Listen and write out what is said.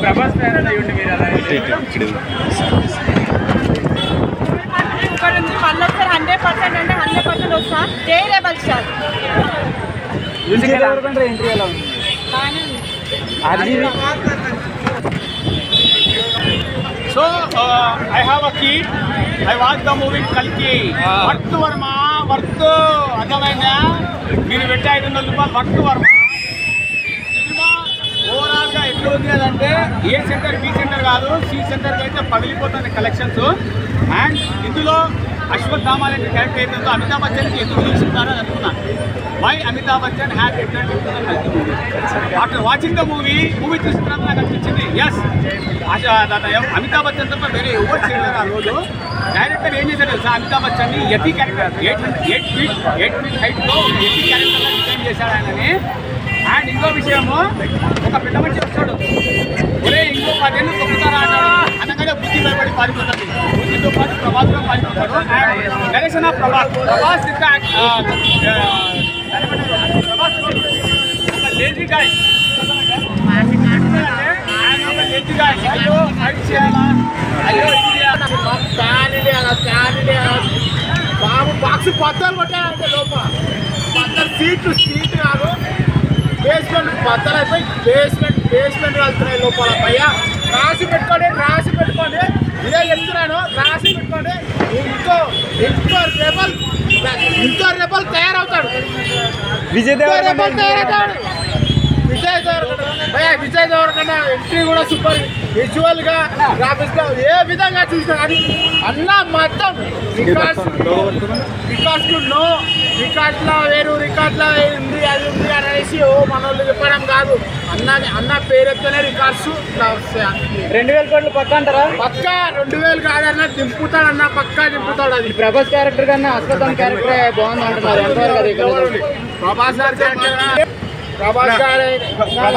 Prabhas fans అయ్యండి మీరు అలా ఇక్కడ నుంచి మళ్ళీ ఒకసారి 100% అంటే 100% వస్తా. జై రెబల్ స్టార్. ఎంట్రీ ఎలా ఉంది? So I have a key. I watched the movie Kalki. Worth Varma worth అర్థమైందా? మీరు పెట్టే 500 రూపాయలు వర్త్ వర్మ. సినిమా ఓవరాల్గా ఎట్లా ఉంది ఏ సెంటర్ బి సెంటర్ కాదు, సి సెంటర్కి అయితే పగిలిపోతుంది కలెక్షన్స్. అండ్ ఇందులో అశ్వత్థామ అనే క్యారెక్టర్ ఏదైతే అమితాబ్ బచ్చన్కి ఎందుకు తీసుకున్నారో అని అనుకున్నాను. Why Amitabh Bachchan had entered into the కల్కి movie. After watching the movie చూస్తున్నది నాకు అనిపించింది ఎస్ అమితాబ్ బచ్చన్ తప్ప వేరే ఎవరు చేయలేదు ఆ రోజు. డైరెక్టర్ ఏం చేశాడు తెలుసా, అమితాబ్ బచ్చన్ని యతి క్యారెక్టర్ 8 ఫీట్ హైట్లో యతి క్యారెక్టర్గా డిజైన్ చేశాడు ఆయనని. అండ్ ఇంకో విషయము, ఒక పెద్ద మనిషి వచ్చాడు, ఒరే ఇంకో 10 ఏళ్ళు తొక్కుతారా అన్నాడు. అనగానే బుద్ధి భయపడి పారిపోతుంది. బుద్ధితో పాటు ప్రభాస్లో పారిపోతాడు. అండ్ డైరెక్షన్ ఆఫ్ ప్రభాస్ ఇంకా ఒక లేజీ గాయ్, ఆయన ఒక లేజీ గాయ్. అయ్యో ఫైట్ చేయాలా, అయ్యో ఇది చేయాలా, బాబు బాక్స్ బద్దలు కొట్టాలంటే లోపల బద్దలు సీట్ కాదు, బేస్మెంట్ బద్దలు అయిపోయి బేస్మెంట్ వెళ్తున్నాయి లోపల. భయ్యా రాసి పెట్టుకోండి ఇదే చెప్తున్నాను, రాసి పెట్టుకోండి. ఇంకో రెబల్ తయారవుతాడు. విజయ్ దేవరకొండ ఎంట్రీ కూడా సూపర్. విజువల్ గా గ్రాఫిక్స్ గా ఏ విధంగా చూసినా కానీ అన్న మొత్తం రికార్డ్స్ లో వేరు రికార్డ్ లో ఉంది అది ఉంది అనేసి మనోళ్ళు చెప్పడం కాదు. అన్న పేరెత్తనే రికార్డ్స్ 2000 కోట్లు పక్క అంటారా? పక్కా 2000 కాదన్నా దింపుతాడు, అన్న పక్కా దింపుతాడు. అది ప్రభాస్ క్యారెక్టర్ కన్నా అశ్వత్థామ క్యారెక్టర్ బాగుంది అంటున్నారు. ప్రభాస్ గారు